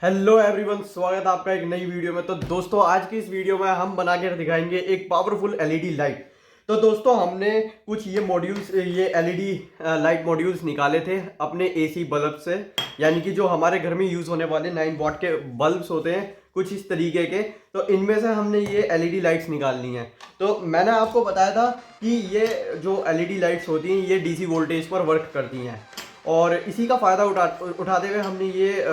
Hello everyone, स्वागत है आपका एक नई वीडियो में। तो दोस्तों, आज की इस वीडियो में हम बना के दिखाएंगे एक पावरफुल एलईडी लाइट। तो दोस्तों, हमने कुछ ये एलईडी लाइट मॉड्यूल्स निकाले थे अपने एसी बल्ब से, यानी कि जो हमारे घर में यूज़ होने वाले 9 वॉट के बल्ब्स होते हैं कुछ इस तरीके के। तो इनमें से हमने ये एलईडी लाइट्स निकाल ली हैं। तो मैंने आपको बताया था कि ये जो एलईडी लाइट्स होती हैं ये डीसी वोल्टेज पर वर्क करती हैं, और इसी का फ़ायदा उठाते हुए हमने ये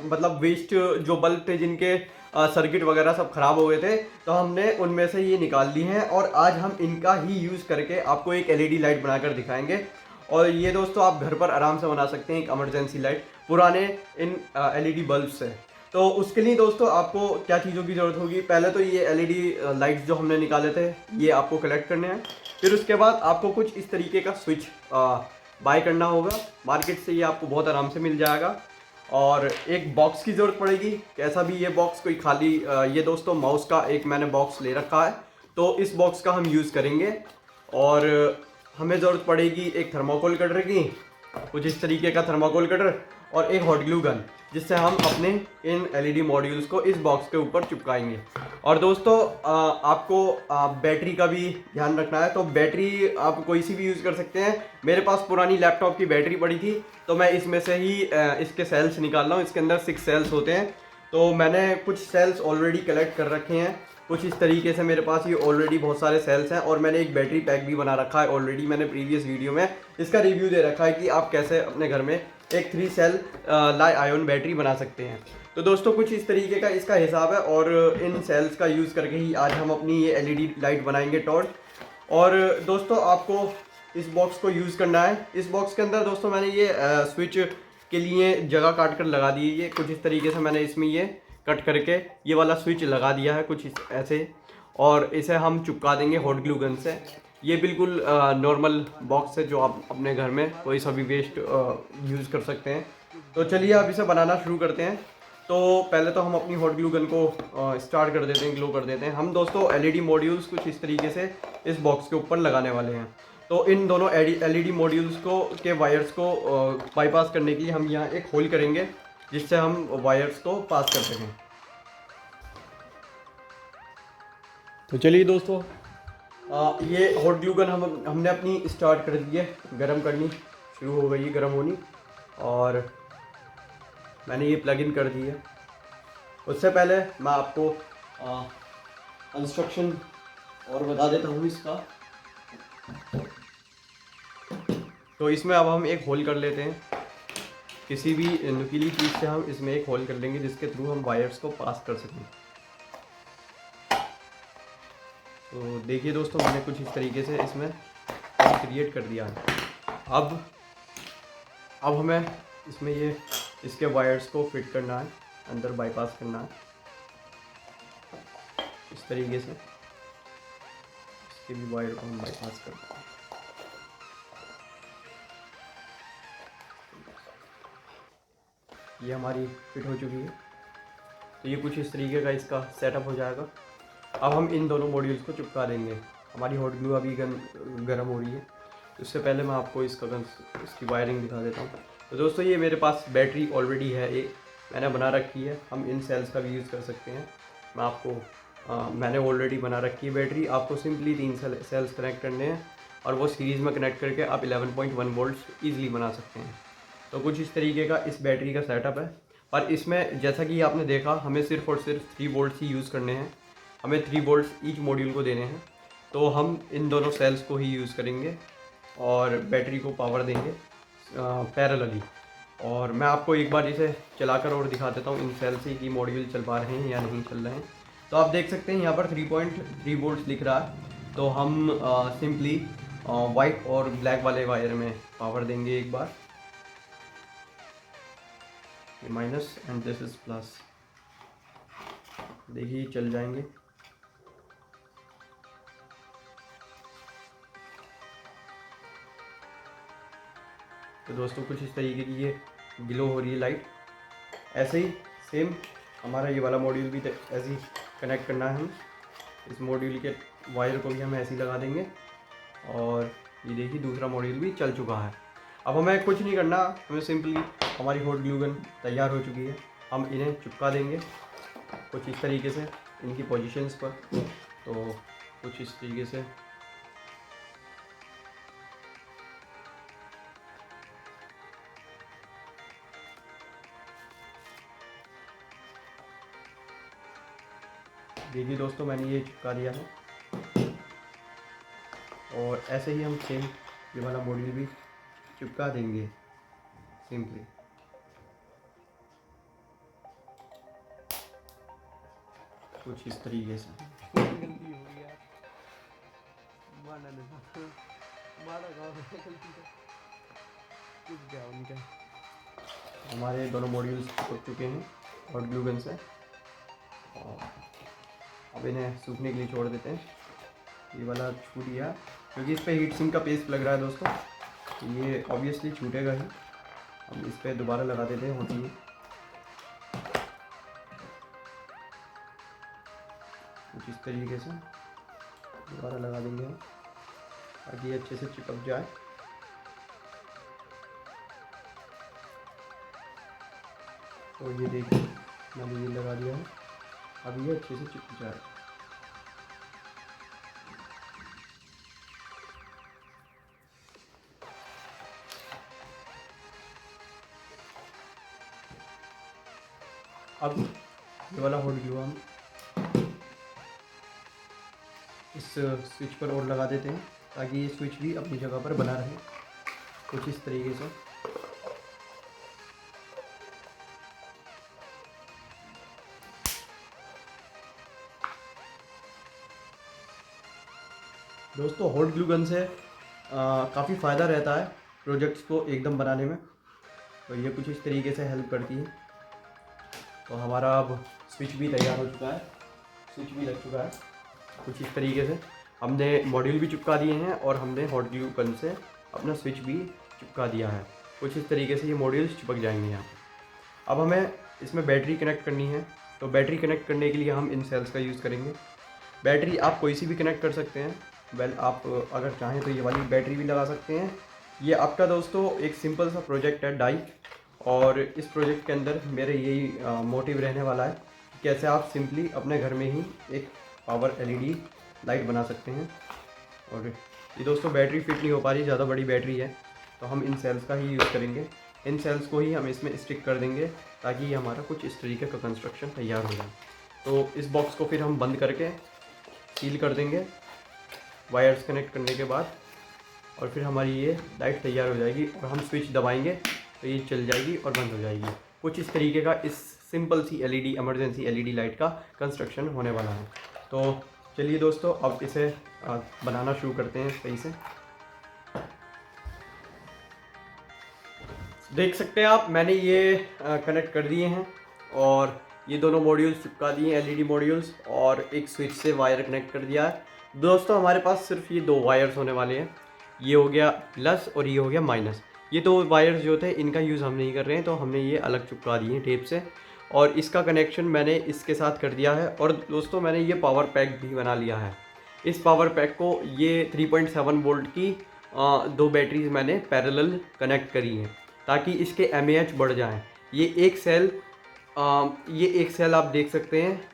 मतलब वेस्ट जो बल्ब थे जिनके सर्किट वगैरह सब ख़राब हो गए थे, तो हमने उनमें से ये निकाल ली हैं और आज हम इनका ही यूज़ करके आपको एक एलईडी लाइट बनाकर दिखाएंगे। और ये दोस्तों आप घर पर आराम से बना सकते हैं एक इमरजेंसी लाइट पुराने इन एलईडी बल्ब से। तो उसके लिए दोस्तों आपको क्या चीज़ों की ज़रूरत होगी, पहले तो ये एलईडी लाइट्स जो हमने निकाले थे ये आपको कलेक्ट करने हैं। फिर उसके बाद आपको कुछ इस तरीके का स्विच बाय करना होगा मार्केट से, ये आपको बहुत आराम से मिल जाएगा। और एक बॉक्स की ज़रूरत पड़ेगी, कैसा भी ये बॉक्स कोई खाली ये दोस्तों माउस का एक मैंने बॉक्स ले रखा है, तो इस बॉक्स का हम यूज़ करेंगे। और हमें ज़रूरत पड़ेगी एक थर्माकोल कटर की, कुछ इस तरीके का थर्माकोल कटर, और एक हॉट ग्लू गन, जिससे हम अपने इन एलईडी मॉड्यूल्स को इस बॉक्स के ऊपर चिपकाएंगे। और दोस्तों आपको बैटरी का भी ध्यान रखना है। तो बैटरी आप कोई सी भी यूज़ कर सकते हैं। मेरे पास पुरानी लैपटॉप की बैटरी पड़ी थी, तो मैं इसमें से ही इसके सेल्स निकाल रहा हूँ। इसके अंदर 6 सेल्स होते हैं, तो मैंने कुछ सेल्स ऑलरेडी कलेक्ट कर रखे हैं। कुछ इस तरीके से मेरे पास ये ऑलरेडी बहुत सारे सेल्स हैं, और मैंने एक बैटरी पैक भी बना रखा है ऑलरेडी। मैंने प्रीवियस वीडियो में इसका रिव्यू दे रखा है कि आप कैसे अपने घर में एक 3 सेल लाई आयन बैटरी बना सकते हैं। तो दोस्तों कुछ इस तरीके का इसका हिसाब है, और इन सेल्स का यूज़ करके ही आज हम अपनी ये एलईडी लाइट बनाएंगे टॉर्च। और दोस्तों आपको इस बॉक्स को यूज़ करना है। इस बॉक्स के अंदर दोस्तों मैंने ये स्विच के लिए जगह काट कर लगा दी है। ये कुछ इस तरीके से मैंने इसमें ये कट करके ये वाला स्विच लगा दिया है कुछ ऐसे, और इसे हम चिपका देंगे हॉट ग्लू गन से। ये बिल्कुल नॉर्मल बॉक्स है जो आप अपने घर में कोई सा भी वेस्ट यूज़ कर सकते हैं। तो चलिए अब इसे बनाना शुरू करते हैं। तो पहले तो हम अपनी हॉट ग्लू गन को स्टार्ट कर देते हैं, ग्लो कर देते हैं। हम दोस्तों एलईडी मॉड्यूल्स कुछ इस तरीके से इस बॉक्स के ऊपर लगाने वाले हैं। तो इन दोनों एलईडी मॉड्यूल्स को के वायर्स को बाईपास करने के लिए हम यहाँ एक होल करेंगे, जिससे हम वायर्स को पास कर सकें। तो चलिए दोस्तों ये हॉट ग्लू गन हमने अपनी स्टार्ट कर दी है, गर्म करनी शुरू हो गई है, गर्म होनी, और मैंने ये प्लग इन कर दी है। उससे पहले मैं आपको इंस्ट्रक्शन और बता देता हूँ इसका। तो इसमें अब हम एक होल कर लेते हैं, किसी भी नुकीली चीज़ से हम इसमें एक होल कर लेंगे जिसके थ्रू हम वायर्स को पास कर सकें। तो देखिए दोस्तों, मैंने कुछ इस तरीके से इसमें क्रिएट कर दिया है। अब हमें इसमें ये इसके वायर्स को फिट करना है, अंदर बाईपास करना है इस तरीके से। इसके भी वायर को हम बाईपास करते हैं। ये हमारी फिट हो चुकी है। तो ये कुछ इस तरीके का इसका सेटअप हो जाएगा। अब हम इन दोनों मॉड्यूल्स को चिपका देंगे। हमारी हॉट ग्लू अभी गर्म हो रही है। उससे पहले मैं आपको इसकी वायरिंग दिखा देता हूँ। तो दोस्तों ये मेरे पास बैटरी ऑलरेडी है, एक मैंने बना रखी है। हम इन सेल्स का भी यूज़ कर सकते हैं। मैं आपको मैंने ऑलरेडी बना रखी है बैटरी। आपको सिंपली 3 सेल्स कनेक्ट करने हैं, और वो सीरीज़ में कनेक्ट करके आप 11.1 वोल्ट्स ईजिली बना सकते हैं। तो कुछ इस तरीके का इस बैटरी का सेटअप है। और इसमें जैसा कि आपने देखा, हमें सिर्फ और सिर्फ 3 वोल्ट्स ही यूज़ करने हैं। हमें 3 वोल्ट्स ईच मॉड्यूल को देने हैं। तो हम इन दोनों सेल्स को ही यूज़ करेंगे और बैटरी को पावर देंगे पैरेलली। और मैं आपको एक बार इसे चलाकर और दिखा देता हूँ इन सेल से कि मॉड्यूल चल पा रहे हैं या नहीं चल रहे हैं। तो आप देख सकते हैं यहाँ पर 3.3 वोल्ट्स लिख रहा है। तो हम सिंपली वाइट और ब्लैक वाले वायर में पावर देंगे एक बार। ये minus and this is plus, देखिए चल जाएंगे। तो दोस्तों कुछ इस तरीके की ये ग्लो हो रही है लाइट। ऐसे ही सेम हमारा ये वाला मॉड्यूल भी ऐसे ही कनेक्ट करना है। हम इस मॉड्यूल के वायर को भी हम ऐसे ही लगा देंगे, और ये देखिए दूसरा मॉड्यूल भी चल चुका है। अब हमें कुछ नहीं करना, हमें सिंपली हमारी हॉट ग्लू गन तैयार हो चुकी है। हम इन्हें चिपका देंगे कुछ इस तरीके से इनकी पोजीशंस पर। तो कुछ इस तरीके से देखिए दोस्तों, मैंने ये चिपका दिया है। और ऐसे ही हम सेम ये वाला मॉड्यूल भी चिपका देंगे सिंपली। कुछ इस तरीके से गलती हो गई यार, माना नहीं, माना गाँव में गलती से कुछ गया उनका। हमारे दोनों मॉड्यूल्स चिपक चुके हैं हॉट ग्लू गन से। और अब इन्हें सूखने के लिए छोड़ देते हैं। ये वाला छूट गया क्योंकि इस पर हीट सिंक का पेस्ट लग रहा है दोस्तों, तो ये ऑब्वियसली छूटेगा ही। हम इस पर दोबारा लगा देते हैं, होती है कुछ इस तरीके से दोबारा लगा देंगे हम ताकि ये अच्छे से चिपक जाए। तो ये देखिए मैंने ये लगा दिया है, अब ये अच्छे से चिपक जाए। अब ये वाला हॉट ग्लू हम इस स्विच पर और लगा देते हैं ताकि ये स्विच भी अपनी जगह पर बना रहे कुछ इस तरीके से। दोस्तों हॉट ग्लू गन से काफ़ी फ़ायदा रहता है प्रोजेक्ट्स को एकदम बनाने में, तो ये कुछ इस तरीके से हेल्प करती है। तो हमारा अब स्विच भी तैयार हो चुका है, स्विच भी लग चुका है कुछ इस तरीके से। हमने मॉड्यूल भी चिपका दिए हैं और हमने हॉट ग्लू गन से अपना स्विच भी चिपका दिया है। कुछ इस तरीके से ये मॉड्यूल्स चिपक जाएंगे यहाँ। अब हमें इसमें बैटरी कनेक्ट करनी है, तो बैटरी कनेक्ट करने के लिए हम इन सेल्स का यूज़ करेंगे। बैटरी आप कोई सी भी कनेक्ट कर सकते हैं। आप अगर चाहें तो ये वाली बैटरी भी लगा सकते हैं। ये आपका दोस्तों एक सिंपल सा प्रोजेक्ट है डाइक, और इस प्रोजेक्ट के अंदर मेरे यही मोटिव रहने वाला है कि कैसे आप सिंपली अपने घर में ही एक पावर एलईडी लाइट बना सकते हैं। और ये दोस्तों बैटरी फिट नहीं हो पा रही, ज़्यादा बड़ी बैटरी है, तो हम इन सेल्स का ही यूज़ करेंगे। इन सेल्स को ही हम इसमें स्टिक कर देंगे ताकि ये हमारा कुछ इस तरीके का कंस्ट्रक्शन तैयार हो जाए। तो इस बॉक्स को फिर हम बंद करके सील कर देंगे वायर्स कनेक्ट करने के बाद, और फिर हमारी ये लाइट तैयार हो जाएगी और हम स्विच दबाएंगे तो ये चल जाएगी और बंद हो जाएगी। कुछ इस तरीके का इस सिंपल सी एलईडी, इमरजेंसी एलईडी लाइट का कंस्ट्रक्शन होने वाला है। तो चलिए दोस्तों अब इसे बनाना शुरू करते हैं सही से। देख सकते हैं आप, मैंने ये कनेक्ट कर दिए हैं और ये दोनों मॉड्यूल्स चिपका दिए हैं, एलईडी मॉड्यूल्स, और एक स्विच से वायर कनेक्ट कर दिया है। दोस्तों हमारे पास सिर्फ ये दो वायर्स होने वाले हैं, ये हो गया प्लस और ये हो गया माइनस। ये दो वायर्स जो थे इनका यूज़ हम नहीं कर रहे हैं, तो हमने ये अलग चिपका दिए हैं टेप से, और इसका कनेक्शन मैंने इसके साथ कर दिया है। और दोस्तों मैंने ये पावर पैक भी बना लिया है। इस पावर पैक को ये 3.7 वोल्ट की दो बैटरीज मैंने पैरेलल कनेक्ट करी हैं ताकि इसके mAh बढ़ जाएं। ये एक सेल आप देख सकते हैं,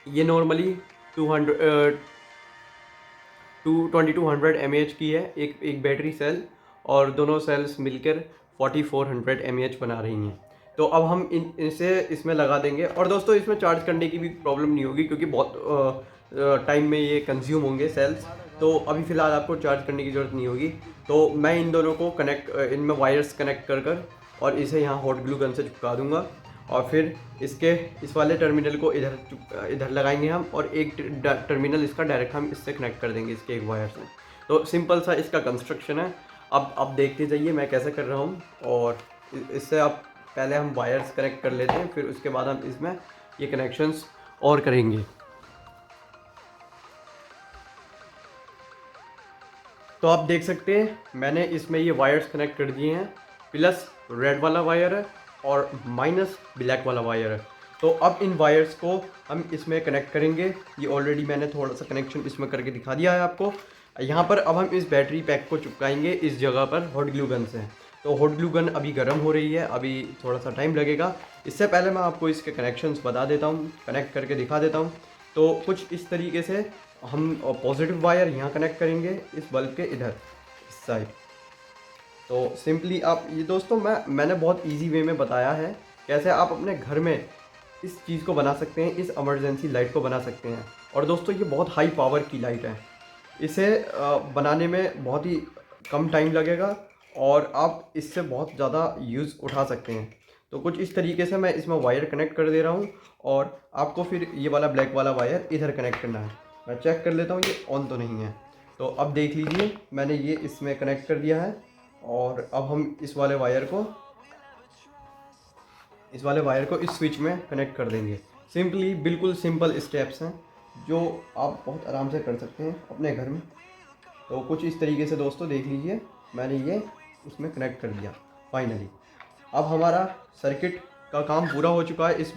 ये नॉर्मली 2200 mAh की है एक बैटरी सेल, और दोनों सेल्स मिलकर 4400 mAh बना रही हैं। तो अब हम इसे इसमें लगा देंगे। और दोस्तों इसमें चार्ज करने की भी प्रॉब्लम नहीं होगी क्योंकि बहुत टाइम में ये कंज्यूम होंगे सेल्स, तो अभी फ़िलहाल आपको चार्ज करने की ज़रूरत नहीं होगी। तो मैं इन दोनों को इनमें वायर्स कनेक्ट कर और इसे यहाँ हॉट ग्लू गन से चिपका दूँगा, और फिर इस वाले टर्मिनल को इधर लगाएंगे हम, और एक टर्मिनल इसका डायरेक्ट हम इससे कनेक्ट कर देंगे इसके एक वायर से। तो सिंपल सा इसका कंस्ट्रक्शन है। अब देखते जाइए मैं कैसे कर रहा हूँ, और इससे आप पहले हम वायर्स कनेक्ट कर लेते हैं, फिर उसके बाद हम इसमें ये कनेक्शंस और करेंगे। तो आप देख सकते हैं मैंने इसमें ये वायर्स कनेक्ट कर दिए हैं, प्लस रेड वाला वायर है और माइनस ब्लैक वाला वायर है। तो अब इन वायर्स को हम इसमें कनेक्ट करेंगे। ये ऑलरेडी मैंने थोड़ा सा कनेक्शन इसमें करके दिखा दिया है आपको। यहाँ पर अब हम इस बैटरी पैक को चिपकाएंगे इस जगह पर हॉट ग्लू गन से। तो हॉट ग्लू गन अभी गर्म हो रही है, अभी थोड़ा सा टाइम लगेगा, इससे पहले मैं आपको इसके कनेक्शंस बता देता हूँ, कनेक्ट करके दिखा देता हूँ। तो कुछ इस तरीके से हम पॉजिटिव वायर यहाँ कनेक्ट करेंगे इस बल्ब के इधर इस साइड। तो सिंपली आप ये दोस्तों मैंने बहुत इजी वे में बताया है कैसे आप अपने घर में इस चीज़ को बना सकते हैं, इस इमरजेंसी लाइट को बना सकते हैं। और दोस्तों ये बहुत हाई पावर की लाइट है, इसे बनाने में बहुत ही कम टाइम लगेगा और आप इससे बहुत ज़्यादा यूज़ उठा सकते हैं। तो कुछ इस तरीके से मैं इसमें वायर कनेक्ट कर दे रहा हूँ और आपको फिर ये वाला ब्लैक वाला वायर इधर कनेक्ट करना है। मैं चेक कर लेता हूँ ये ऑन तो नहीं है। तो अब देख लीजिए मैंने ये इसमें कनेक्ट कर दिया है और अब हम इस वाले वायर को इस स्विच में कनेक्ट कर देंगे। सिंपली बिल्कुल सिंपल स्टेप्स हैं जो आप बहुत आराम से कर सकते हैं अपने घर में। तो कुछ इस तरीके से दोस्तों देख लीजिए मैंने ये उसमें कनेक्ट कर दिया फाइनली। अब हमारा सर्किट का काम पूरा हो चुका है इस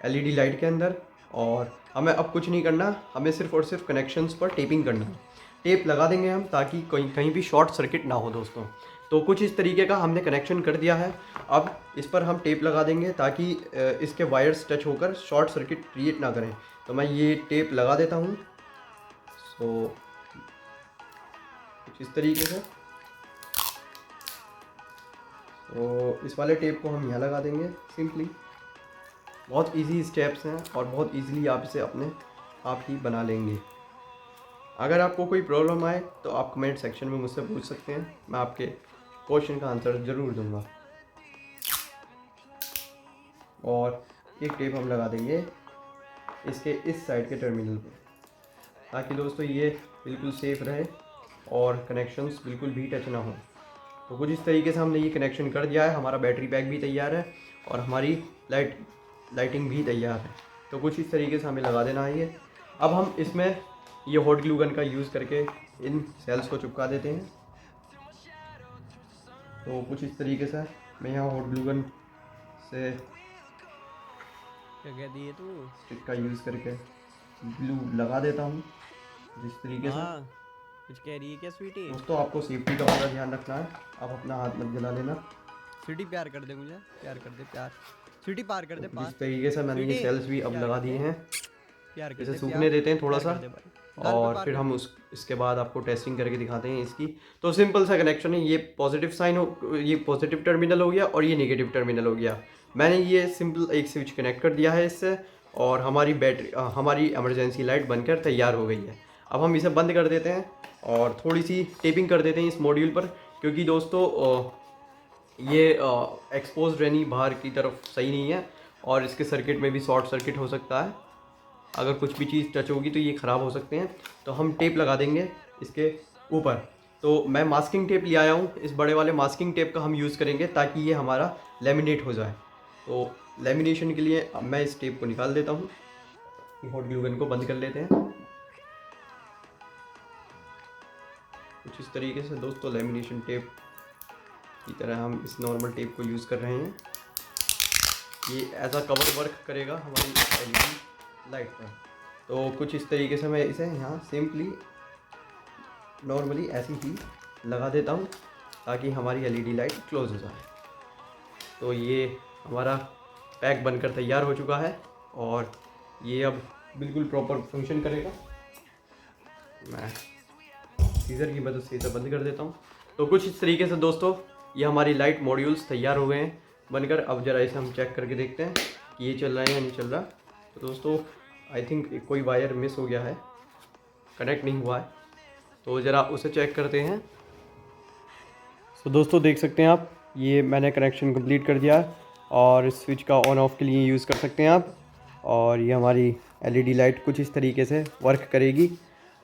एलईडी लाइट के अंदर और हमें अब कुछ नहीं करना, हमें सिर्फ और सिर्फ कनेक्शंस पर टेपिंग करना है। टेप लगा देंगे हम ताकि कहीं भी शॉर्ट सर्किट ना हो दोस्तों। तो कुछ इस तरीके का हमने कनेक्शन कर दिया है। अब इस पर हम टेप लगा देंगे ताकि इसके वायर्स टच होकर शॉर्ट सर्किट क्रिएट ना करें। तो मैं ये टेप लगा देता हूँ। सो कुछ इस तरीके से तो इस वाले टेप को हम यहाँ लगा देंगे सिंपली। बहुत इजी स्टेप्स हैं और बहुत इजीली आप इसे अपने आप ही बना लेंगे। अगर आपको कोई प्रॉब्लम आए तो आप कमेंट सेक्शन में मुझसे पूछ सकते हैं, मैं आपके क्वेश्चन का आंसर ज़रूर दूंगा। और एक टेप हम लगा देंगे इसके इस साइड के टर्मिनल पर ताकि दोस्तों ये बिल्कुल सेफ़ रहे और कनेक्शंस बिल्कुल भी टच ना हो। तो कुछ इस तरीके से हमने ये कनेक्शन कर दिया है। हमारा बैटरी पैक भी तैयार है और हमारी लाइटिंग भी तैयार है। तो कुछ इस तरीके से हमें लगा देना है ये। अब हम इसमें ये हॉट ग्लू गन का यूज़ करके इन सेल्स को चिपका देते हैं। तो कुछ इस तरीके से मैं यहाँ हॉट ग्लू गन से क्या कह दिए तू? स्टिक का यूज़ करके ग्लू लगा देता हूँ जिस तरीके से। कुछ कह रही है क्या स्वीटी? दोस्तों आपको सेफ्टी का पूरा ध्यान रखना है, आप अपना हाथ मत जला लेना। स्वीटी प्यार कर दे, मुझे प्यार कर दे, प्यार स्वीटी पार कर दे। तो जिस तरीके से मैंने ये सेल्स भी अब लगा दिए हैं, प्यार कर इसे दे, सूखने देते हैं थोड़ा सा और फिर कर हम इसके बाद आपको टेस्टिंग करके दिखाते हैं इसकी। तो सिंपल सा कनेक्शन है, ये पॉजिटिव साइन हो, ये पॉजिटिव टर्मिनल हो गया और ये नेगेटिव टर्मिनल हो गया। मैंने ये सिंपल एक स्विच कनेक्ट कर दिया है इससे और हमारी इमरजेंसी लाइट बनकर तैयार हो गई है। अब हम इसे बंद कर देते हैं और थोड़ी सी टेपिंग कर देते हैं इस मॉड्यूल पर, क्योंकि दोस्तों ये एक्सपोज रहनी बाहर की तरफ सही नहीं है और इसके सर्किट में भी शॉर्ट सर्किट हो सकता है। अगर कुछ भी चीज़ टच होगी तो ये ख़राब हो सकते हैं। तो हम टेप लगा देंगे इसके ऊपर। तो मैं मास्किंग टेप ले आया हूँ, इस बड़े वाले मास्किंग टेप का हम यूज़ करेंगे ताकि ये हमारा लेमिनेट हो जाए। तो लेमिनेशन के लिए अब मैं इस टेप को निकाल देता हूँ। हॉट ग्लू गन को बंद कर लेते हैं। कुछ इस तरीके से दोस्तों लेमिनेशन टेप की तरह हम इस नॉर्मल टेप को यूज़ कर रहे हैं। ये एज अ कवर वर्क करेगा हमारी एलईडी लाइट पर। तो कुछ इस तरीके से मैं इसे यहाँ सिंपली नॉर्मली ऐसे ही लगा देता हूँ ताकि हमारी एलईडी लाइट क्लोज हो जाए। तो ये हमारा पैक बनकर तैयार हो चुका है और ये अब बिल्कुल प्रॉपर फंक्शन करेगा। मैं सीजर की मदद से इसे बंद कर देता हूँ। तो कुछ इस तरीके से दोस्तों ये हमारी लाइट मॉड्यूल्स तैयार हो गए हैं बनकर। अब ज़रा इसे हम चेक करके देखते हैं कि ये चल रहा है या नहीं चल रहा। तो दोस्तों आई थिंक कोई वायर मिस हो गया है, कनेक्ट नहीं हुआ है, तो ज़रा उसे चेक करते हैं। तो दोस्तों देख सकते हैं आप, ये मैंने कनेक्शन कंप्लीट कर दिया है और इस स्विच का ऑन ऑफ के लिए यूज़ कर सकते हैं आप। और ये हमारी एलईडी लाइट कुछ इस तरीके से वर्क करेगी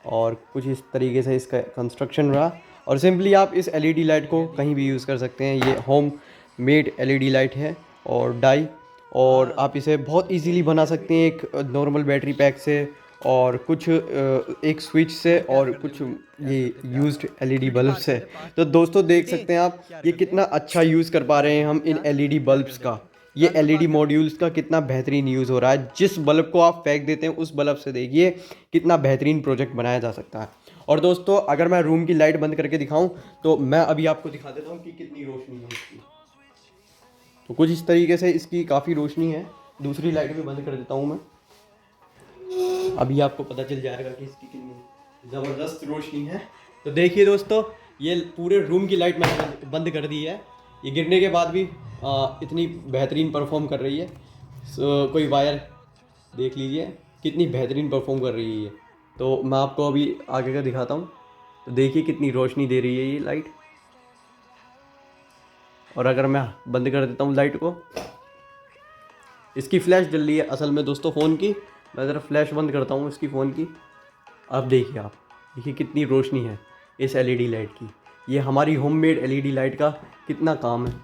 और कुछ इस तरीके से इसका कंस्ट्रक्शन रहा। और सिंपली आप इस एलईडी लाइट को कहीं भी यूज़ कर सकते हैं। ये होम मेड एलईडी लाइट है और डाई, और आप इसे बहुत इजीली बना सकते हैं एक नॉर्मल बैटरी पैक से और कुछ एक स्विच से और कुछ ये यूज्ड एलईडी बल्ब से। तो दोस्तों देख सकते हैं आप ये कितना अच्छा यूज़ कर पा रहे हैं हम इन एलईडी बल्ब्स का। ये एलईडी मॉड्यूल्स का कितना बेहतरीन यूज़ हो रहा है। जिस बल्ब को आप फेंक देते हैं उस बल्ब से देखिए कितना बेहतरीन प्रोजेक्ट बनाया जा सकता है। और दोस्तों अगर मैं रूम की लाइट बंद करके दिखाऊं तो मैं अभी आपको दिखा देता हूं कि कितनी रोशनी है इसकी। तो कुछ इस तरीके से इसकी काफ़ी रोशनी है। दूसरी लाइट भी बंद कर देता हूँ मैं, अभी आपको पता चल जाएगा कि इसकी कितनी ज़बरदस्त रोशनी है। तो देखिए दोस्तों, ये पूरे रूम की लाइट मैंने बंद कर दी है। ये गिरने के बाद भी इतनी बेहतरीन परफॉर्म कर रही है। कोई वायर देख लीजिए कितनी बेहतरीन परफॉर्म कर रही है ये। तो मैं आपको अभी आगे का दिखाता हूँ। तो देखिए कितनी रोशनी दे रही है ये लाइट। और अगर मैं बंद कर देता हूँ लाइट को, इसकी फ्लैश जल रही है असल में दोस्तों फ़ोन की। मैं ज़रा फ्लैश बंद करता हूँ इसकी फ़ोन की। अब देखिए आप, देखिए कितनी रोशनी है इस एलईडी लाइट की। ये हमारी होममेड एलईडी लाइट का कितना काम है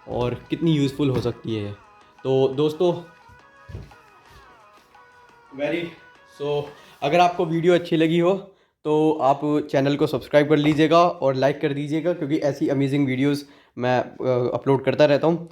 और कितनी यूज़फुल हो सकती है। तो दोस्तों अगर आपको वीडियो अच्छी लगी हो तो आप चैनल को सब्सक्राइब कर लीजिएगा और लाइक कर दीजिएगा, क्योंकि ऐसी अमेजिंग वीडियोस मैं अपलोड करता रहता हूँ।